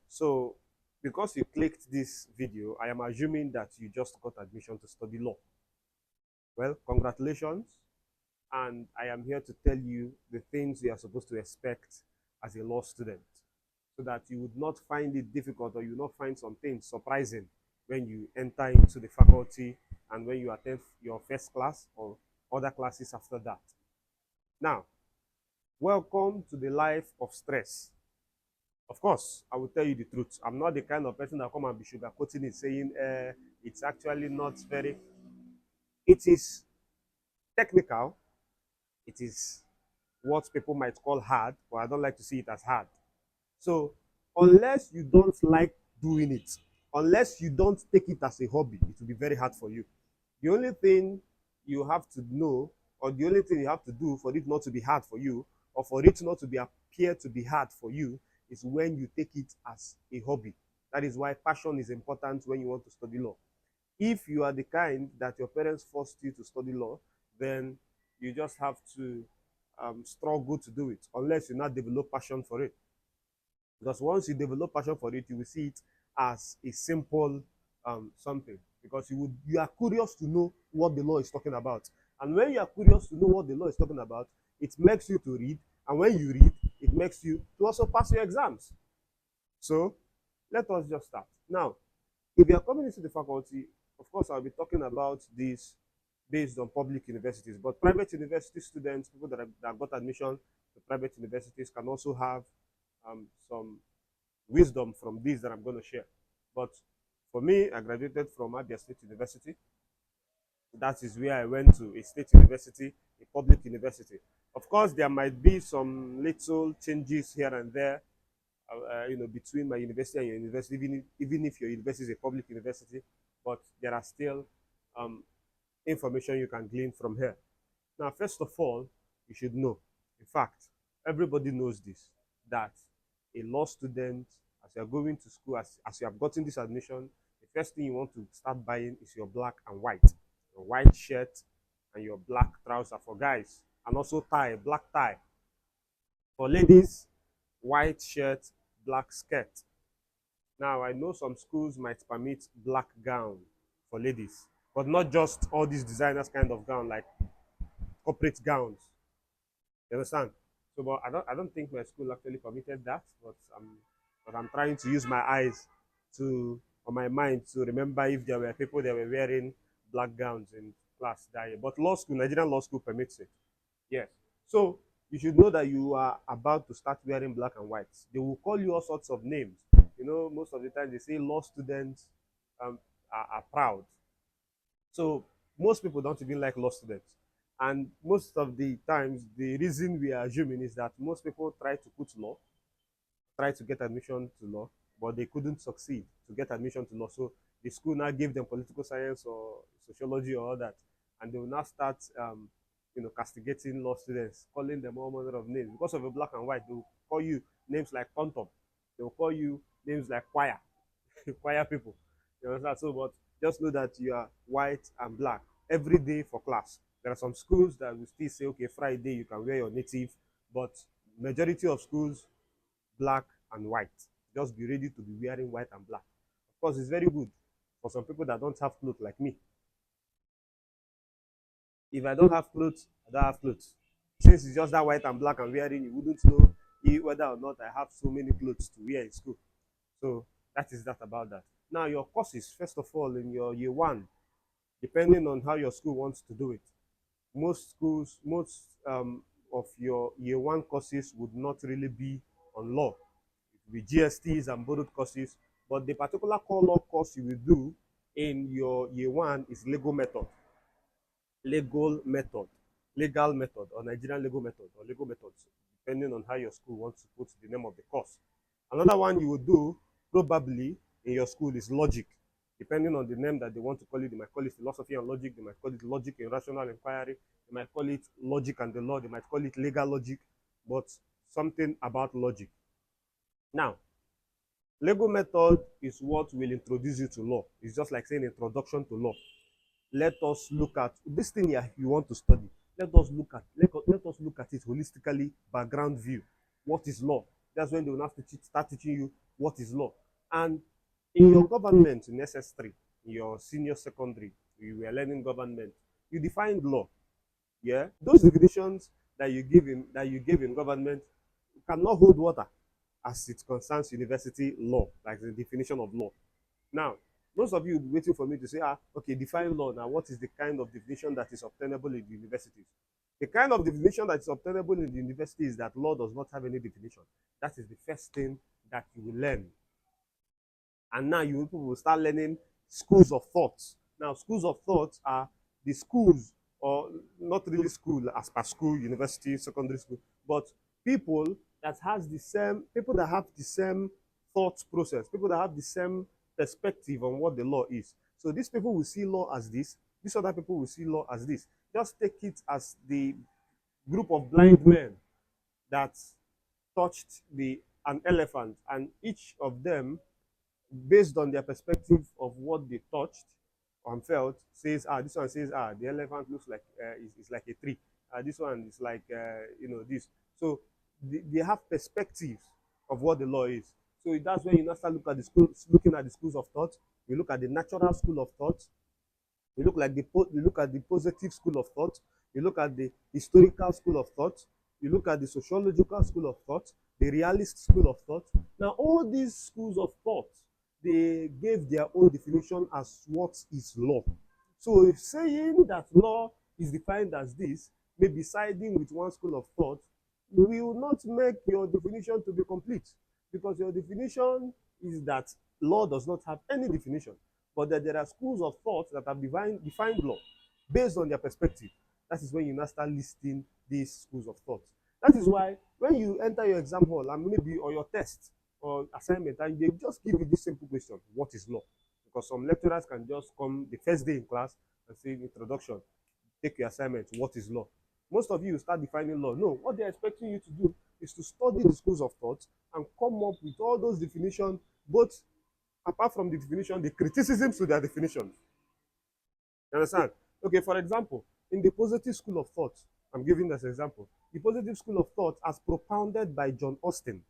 So, because you clicked this video, I am assuming that you just got admission to study law. Well, congratulations. And I am here to tell you the things you are supposed to expect as a law student so that you would not find it difficult or you will not find some things surprising when you enter into the faculty and when you attend your first class or other classes after that. Now, welcome to the life of stress. Of course, I will tell you the truth. I'm not the kind of person that come and be sugarcoating it, saying it's actually not very. It is technical. It is what people might call hard, but I don't like to see it as hard. So, unless you don't like doing it, unless you don't take it as a hobby, it will be very hard for you. The only thing you have to know, or the only thing you have to do for it not to be hard for you, or for it not to be appear to be hard for you, is when you take it as a hobby. That is why passion is important when you want to study law. If you are the kind that your parents forced you to study law, then you just have to struggle to do it, unless you not develop passion for it. Because once you develop passion for it, you will see it as a simple something. Because you are curious to know what the law is talking about. And when you are curious to know what the law is talking about, it makes you to read. And when you read, it makes you to also pass your exams. So let us just start. Now, if you are coming into the faculty, of course, I'll be talking about this based on public universities, but private university students, people that got admission to private universities, can also have some wisdom from this that I'm going to share. But for me, I graduated from Abia State University. That is where I went to a state university, a public university. Of course, there might be some little changes here and there, between my university and your university, even if your university is a public university, but there are still um, information you can glean from here. Now, first of all, you should know, in fact, everybody knows this, that a law student, as you are going to school, as you have gotten this admission, the first thing you want to start buying is your black and white. Your white shirt and your black trouser for guys, and also tie, black tie. For ladies, white shirt, black skirt. Now, I know some schools might permit black gown for ladies, but not just all these designers kind of gown, like corporate gowns. You understand? So, but I don't think my school actually permitted that, but I'm trying to use my eyes to, or my mind to remember if there were people that were wearing black gowns in class that year. But law school, Nigerian law school permits it. Yes. So you should know that you are about to start wearing black and white. They will call you all sorts of names. Most of the time they say law students um, are proud. So most people don't even like law students. And most of the times, the reason we are assuming is that most people try to get admission to law, but they couldn't succeed to get admission to law. So the school now gave them political science or sociology or all that, and they will now start, castigating law students, calling them all manner of names because of a black and white. They will call you names like quantum. They will call you names like choir, choir people. You understand? So, but just know that you are white and black every day for class. There are some schools that will still say, okay, Friday you can wear your native, but majority of schools, black and white. Just be ready to be wearing white and black. Of course, it's very good for some people that don't have clothes like me. If I don't have clothes, I don't have clothes. Since it's just that white and black I'm wearing, you wouldn't know whether or not I have so many clothes to wear in school. So that is that about that. Now, your courses, first of all, in your year one, depending on how your school wants to do it, most of your year one courses would not really be on law. It will be GSTs and borrowed courses, but the particular core law course you will do in your year one is legal method, legal method, or Nigerian legal method, or legal methods, depending on how your school wants to put the name of the course. Another one you will do probably in your school is logic. Depending on the name that they want to call it, they might call it philosophy and logic, they might call it logic and rational inquiry, they might call it logic and the law, they might call it legal logic, but something about logic. Now, legal method is what will introduce you to law. It's just like saying introduction to law. Let us look at this thing here you want to study. Let us look at it holistically, background view. What is law? That's when they will have to start teaching you what is law. And in your government in SS3, in your senior secondary, you were learning government, you defined law. Yeah, those definitions that you gave in government cannot hold water as it concerns university law, like the definition of law. Now, most of you will be waiting for me to say, okay, define law. Now, what is the kind of definition that is obtainable in the universities? The kind of definition that is obtainable in the university is that law does not have any definition. That is the first thing that you will learn. And now you people will start learning schools of thought. Now, schools of thought are the schools, or not really school as per school, university, secondary school, but people people that have the same thought process, people that have the same perspective on what the law is. So these people will see law as this, these other people will see law as this. Just take it as the group of blind men that touched an elephant, and each of them, based on their perspective of what they touched and felt, says, this one says, the elephant looks like is like a tree. This one is like this. So they have perspectives of what the law is. So that's when you now start looking at the schools of thought. You look at the natural school of thought. You look at the positive school of thought. You look at the historical school of thought. You look at the sociological school of thought, the realist school of thought. Now, all these schools of thought, they gave their own definition as what is law. So if saying that law is defined as this, maybe siding with one school of thought, will not make your definition to be complete, because your definition is that law does not have any definition, but that there are schools of thought that have defined law based on their perspective. That is when you now start listing these schools of thought. That is why when you enter your exam hall and maybe or your test or assignment, and they just give you this simple question: what is law? Because some lecturers can just come the first day in class and say, introduction, take your assignment, what is law? Most of you start defining law. No, what they're expecting you to do is to study the schools of thought and come up with all those definitions, both apart from the definition, the criticisms to their definitions. You understand? Okay, for example, in the positive school of thought, I'm giving this example. The positive school of thought, as propounded by John Austin,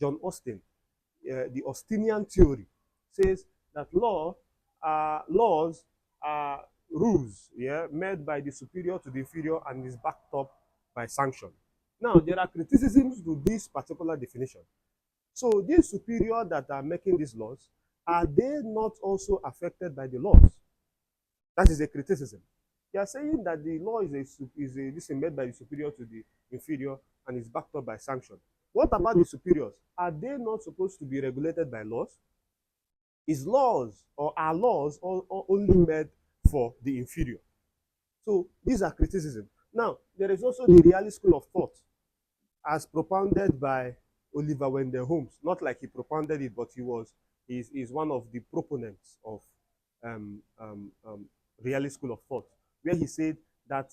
the Austinian theory, says that laws are rules, made by the superior to the inferior and is backed up by sanction. Now, there are criticisms to this particular definition. So, these superior that are making these laws, are they not also affected by the laws? That is a criticism. They are saying that the law is made by the superior to the inferior and is backed up by sanction. What about the superiors? Are they not supposed to be regulated by laws? Is laws or are laws only made for the inferior? So these are criticisms. Now, there is also the realist school of thought, as propounded by Oliver Wendell Holmes. Not like he propounded it, but he's one of the proponents of realist school of thought, where he said that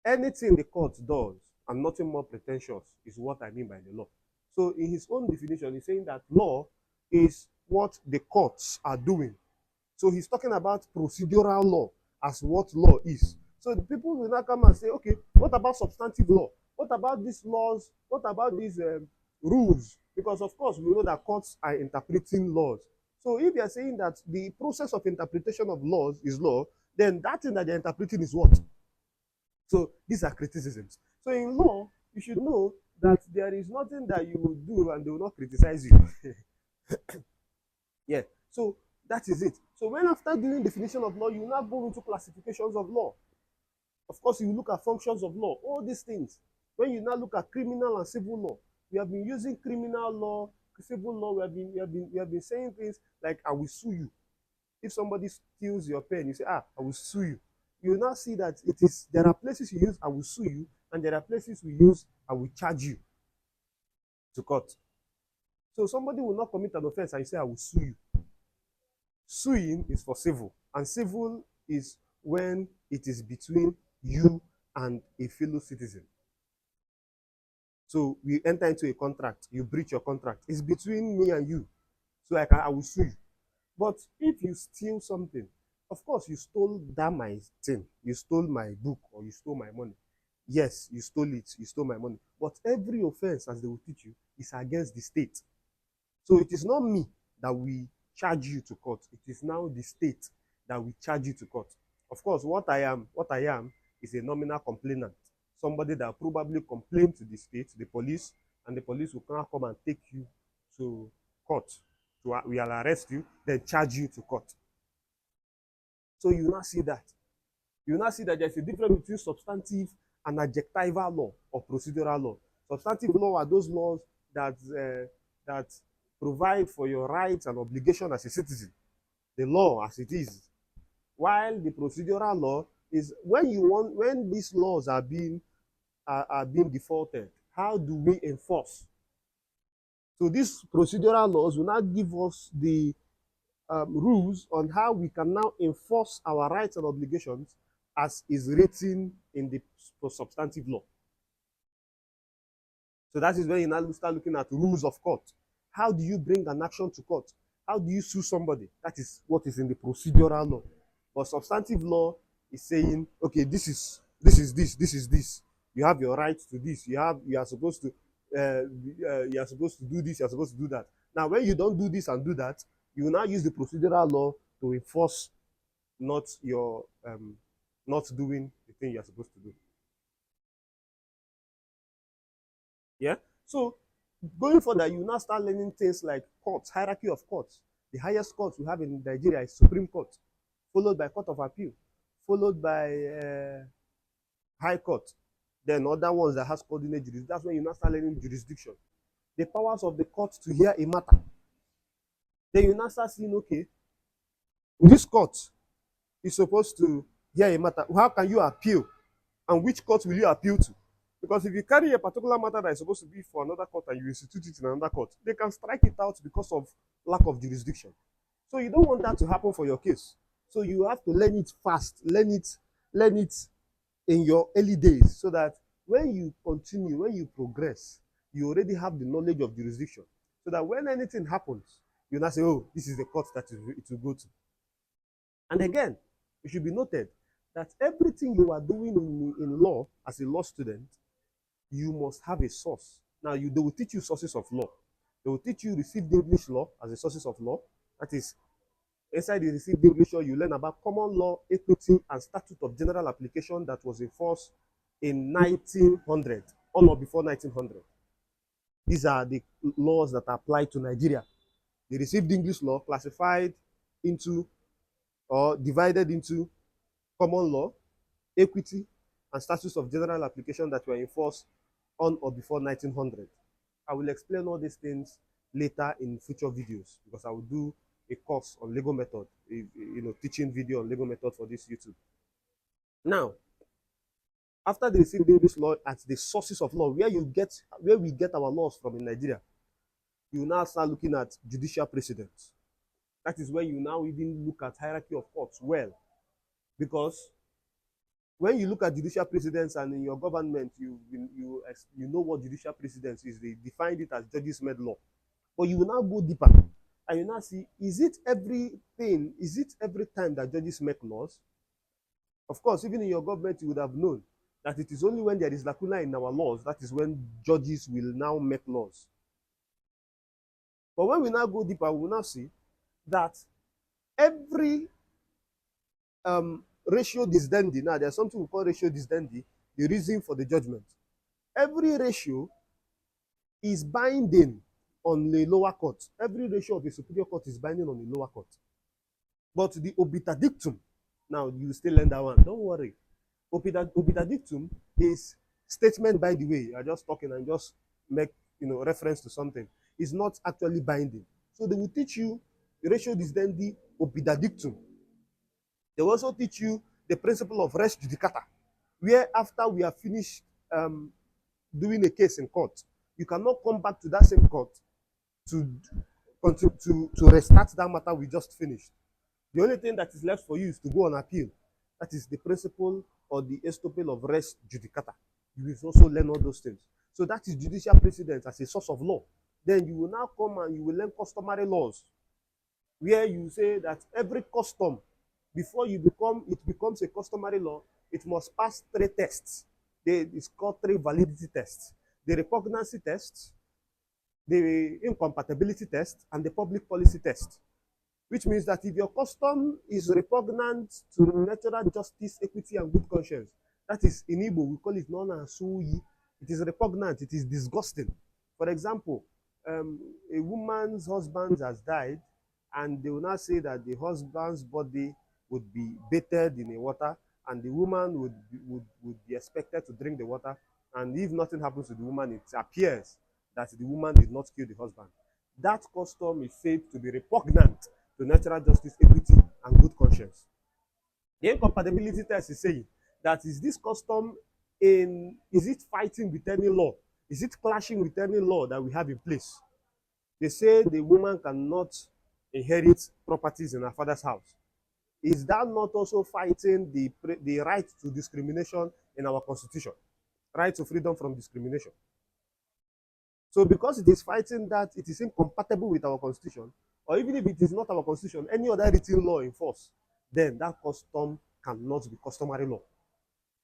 anything the court does and nothing more pretentious is what I mean by the law. So in his own definition, he's saying that law is what the courts are doing. So he's talking about procedural law as what law is. So the people will now come and say, okay, what about substantive law? What about these laws? What about these rules? Because of course, we know that courts are interpreting laws. So if you're saying that the process of interpretation of laws is law, then that thing that they're interpreting is what? So these are criticisms. So in law, you should know that there is nothing that you will do and they will not criticize you. Yeah, so that is it. So when after doing definition of law, you now go into classifications of law. Of course, you look at functions of law, all these things. When you now look at criminal and civil law, we have been using criminal law, civil law, we have been saying things like, I will sue you. If somebody steals your pen, you say, I will sue you. You will now see that there are places you use, I will sue you, and there are places we use, I will charge you to court. So somebody will not commit an offense and you say, I will sue you. Suing is for civil, and civil is when it is between you and a fellow citizen. So we enter into a contract, you breach your contract. It's between me and you. So I will sue you. But if you steal something, of course, you stole that my thing. You stole my book or you stole my money. Yes, you stole it. You stole my money. But every offense, as they will teach you, is against the state. So it is not me that we charge you to court. It is now the state that we charge you to court. Of course, what I am is a nominal complainant, somebody that probably complained to the state, the police, and the police will now come and take you to court. We will arrest you, then charge you to court. So you now see that. You now see that there's a difference between substantive and adjectival law or procedural law. Substantive law are those laws that provide for your rights and obligations as a citizen, the law as it is. While the procedural law is when these laws are being defaulted, how do we enforce? So these procedural laws will now give us the rules on how we can now enforce our rights and obligations as is written in the substantive law. So that is when you now start looking at rules of court. How do you bring an action to court? How do you sue somebody? That is what is in the procedural law. But substantive law is saying, okay, this is this. You have your right to this. You are supposed to do this. You are supposed to do that. Now, when you don't do this and do that, you will now use the procedural law to enforce not doing the thing you are supposed to do. Yeah. So going further, you now start learning things like courts, hierarchy of courts. The highest court we have in Nigeria is Supreme Court, followed by Court of Appeal, followed by High Court. Then other ones that has coordinate jurisdiction. That's when you now start learning jurisdiction. The powers of the court to hear a matter. Then you now start seeing, okay, this court is supposed to hear a matter. How can you appeal? And which court will you appeal to? Because if you carry a particular matter that is supposed to be for another court and you institute it in another court, they can strike it out because of lack of jurisdiction. So you don't want that to happen for your case. So you have to learn it fast, learn it in your early days, so that when you continue, when you progress, you already have the knowledge of jurisdiction. So that when anything happens, you now say, oh, this is the court that it will go to. And again, it should be noted that everything you are doing in law as a law student, you must have a source. Now, they will teach you sources of law. They will teach you received English law as a sources of law. That is, inside the received English law, you learn about common law, equity, and statute of general application that was enforced in 1900, on or before 1900. These are the laws that apply to Nigeria. The received English law classified into or divided into common law, equity, and statutes of general application that were enforced on or before 1900. I will explain all these things later in future videos because I will do a course on legal method, teaching video on legal method for this YouTube. Now, after the received English law at the sources of law, where we get our laws from in Nigeria, you now start looking at judicial precedents. That is where you now even look at hierarchy of courts well, because when you look at judicial precedents and in your government, you know what judicial precedents is. They defined it as judges made law. But you will now go deeper and you now see, is it every time that judges make laws? Of course, even in your government, you would have known that it is only when there is lacuna in our laws, that is when judges will now make laws. But when we now go deeper, we will now see that every ratio disdendi, now there's something we call ratio disdendi, the reason for the judgment. Every ratio is binding on the lower court. Every ratio of a superior court is binding on the lower court. But the obiter dictum, now you still learn that one, don't worry. Obiter dictum is statement by the way. You're just talking and just make reference to something. It's not actually binding. So they will teach you the ratio disdendi obiter dictum. They will also teach you the principle of res judicata, where after we have finished doing a case in court, you cannot come back to that same court to restart that matter we just finished. The only thing that is left for you is to go on appeal. That is the principle or the estoppel of res judicata. You will also learn all those things. So that is judicial precedent as a source of law. Then you will now come and you will learn customary laws, where you say that every custom, before it becomes a customary law, it must pass 3 tests. It's called 3 validity tests. The repugnancy test, the incompatibility test, and the public policy test, which means that if your custom is repugnant to natural justice, equity, and good conscience, that is in Igbo, we call it non-asuyi. It is repugnant, it is disgusting. For example, a woman's husband has died, and they will now say that the husband's body would be bathed in the water, and the woman would be expected to drink the water. And if nothing happens to the woman, it appears that the woman did not kill the husband. That custom is said to be repugnant to natural justice, equity, and good conscience. The incompatibility test is saying that is this custom is it fighting with any law? Is it clashing with any law that we have in place? They say the woman cannot inherit properties in her father's house. Is that not also fighting the right to discrimination in our constitution? Right to freedom from discrimination. So because it is fighting that, it is incompatible with our constitution, or even if it is not our constitution, any other written law in force, then that custom cannot be customary law.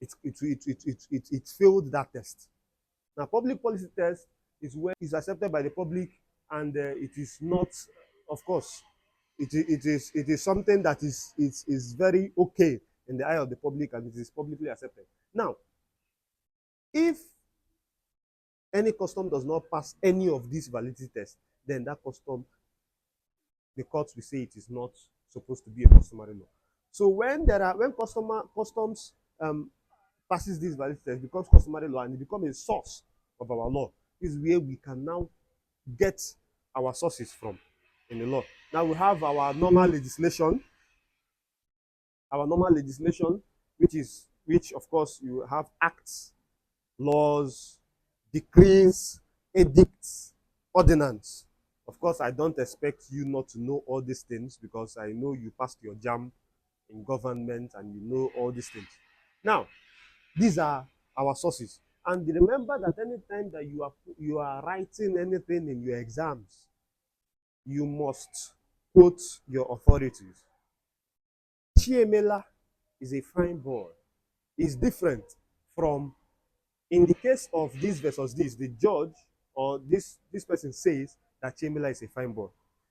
It failed that test. Now, public policy test is where it's accepted by the public, and it is not, of course, it is something that is very okay in the eye of the public, and it is publicly accepted. Now, if any custom does not pass any of these validity tests, then that custom, the courts will say it is not supposed to be a customary law. So when customs passes this validity test, becomes customary law, and it becomes a source of our law, is where we can now get our sources from in the law. Now we have our normal legislation, which of course you have acts, laws, decrees, edicts, ordinance. Of course, I don't expect you not to know all these things, because I know you passed your JAM in government and you know all these things. Now, these are our sources. And remember that anytime that you are writing anything in your exams, you must quote your authorities. Chiemela is a fine boy. It's different from, in the case of this versus this, the judge or this person says that Chiemela is a fine boy.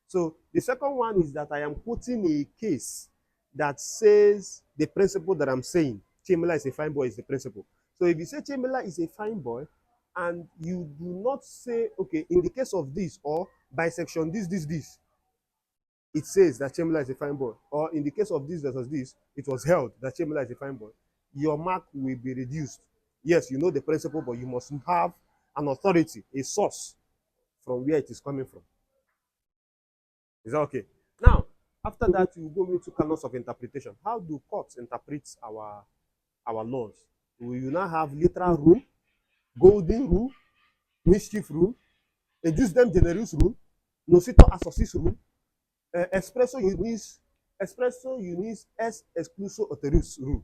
So the second one is that I am quoting a case that says the principle that I'm saying. Chiemela is a fine boy is the principle. So if you say Chiemela is a fine boy, and you do not say, okay, in the case of this, or by section this, it says that Chiemela is a fine boy, or in the case of this versus this, it was held that Chiemela is a fine boy, your mark will be reduced. Yes, you know the principle, but you must have an authority, a source from where it is coming from. Is that okay? Now, after that, you go into canons of interpretation. How do courts interpret our laws? We will now have literal rule, golden rule, mischief rule, ejusdem generis rule, nocito associs rule, expresso unis es excluso uterus rule.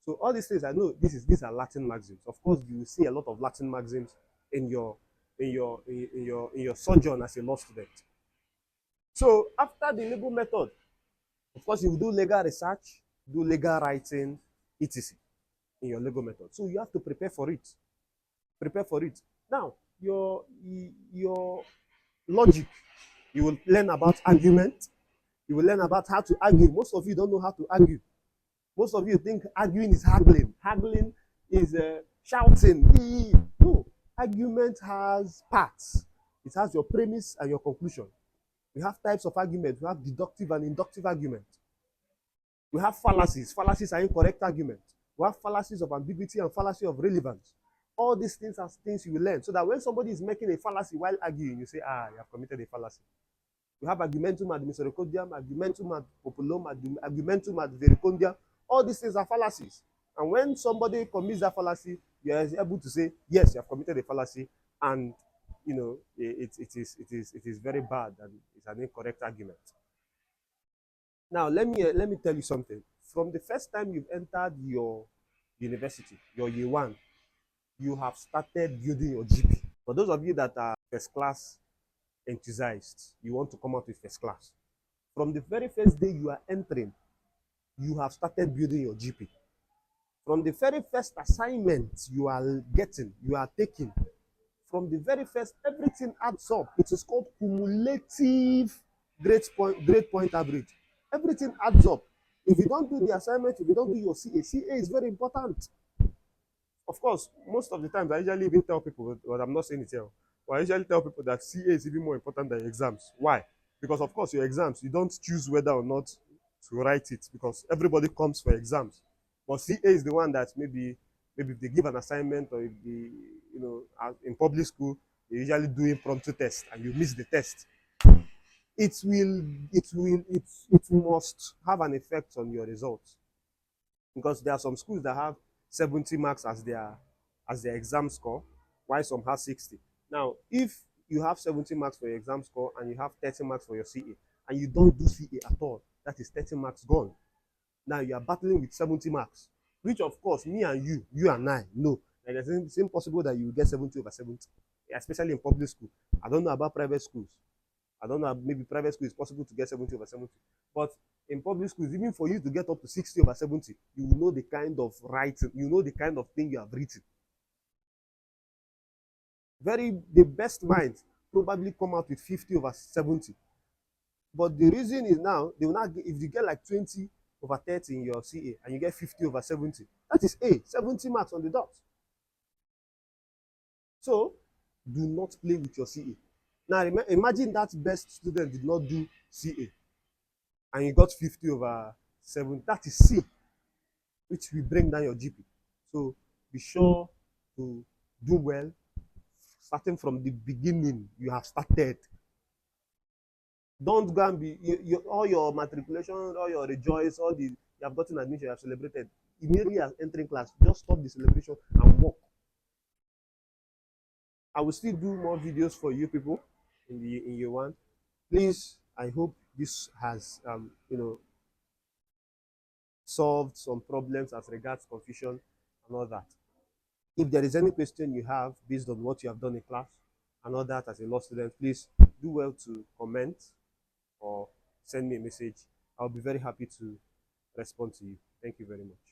So all these things, I know these are Latin maxims. Of course, you will see a lot of Latin maxims in your sojourn as a law student. So after the legal method, of course, you will do legal research, do legal writing, etc. in your legal method. So you have to prepare for it. Prepare for it. Now, your logic, you will learn about argument. You will learn about how to argue. Most of you don't know how to argue. Most of you think arguing is haggling. Haggling is shouting. No, argument has parts. It has your premise and your conclusion. We have types of argument. We have deductive and inductive argument. We have fallacies. Fallacies are incorrect argument. We have fallacies of ambiguity and fallacy of relevance. All these things are things you will learn, so that when somebody is making a fallacy while arguing, you say, you have committed a fallacy. We have argumentum ad misericordiam, argumentum ad populum, argumentum ad vericondiam. All these things are fallacies. And when somebody commits that fallacy, you are able to say, yes, you have committed a fallacy, and you know it is very bad, and it's an incorrect argument. Now let me tell you something. From the first time you've entered your university, your year one, you have started building your GP. For those of you that are first class enthusiasts, you want to come out with first class. From the very first day you are entering, you have started building your GP. From the very first assignment you are taking, from the very first, everything adds up. It is called cumulative grade point average. Everything adds up. If you don't do the assignment, if you don't do your CA is very important. Of course, most of the times I usually even tell people, but I'm not saying it here, but I usually tell people that CA is even more important than exams. Why? Because of course your exams, you don't choose whether or not to write it because everybody comes for exams. But CA is the one that maybe if they give an assignment or if they, in public school, they usually do impromptu test and you miss the test. It must have an effect on your results because there are some schools that have 70 marks as their exam score, while some have 60. Now, if you have 70 marks for your exam score and you have 30 marks for your CA, and you don't do CA at all, that is 30 marks gone. Now you are battling with 70 marks, which of course me and you and I know that it's impossible that you will get 70 over 70, especially in public school. I don't know about private schools. I don't know, maybe private school is possible to get 70 over 70. But in public schools, even for you to get up to 60 over 70, you will know the kind of writing, you know the kind of thing you have written. The best minds probably come out with 50 over 70. But the reason is now, they will not get, if you get like 20 over 30 in your CA and you get 50 over 70, that is 70 marks on the dot. So do not play with your CA. Now imagine that best student did not do CA and you got 50 over 7, that is C, which will bring down your GP. So be sure to do well. Starting from the beginning, you have started. Don't go and be all your matriculation, all your rejoice, all the you have gotten admission, you have celebrated. Immediately as entering class, just stop the celebration and walk. I will still do more videos for you people in year one. Please, I hope this has solved some problems as regards confusion and all that. If there is any question you have based on what you have done in class and all that as a law student, please do well to comment or send me a message. I'll be very happy to respond to you. Thank you very much.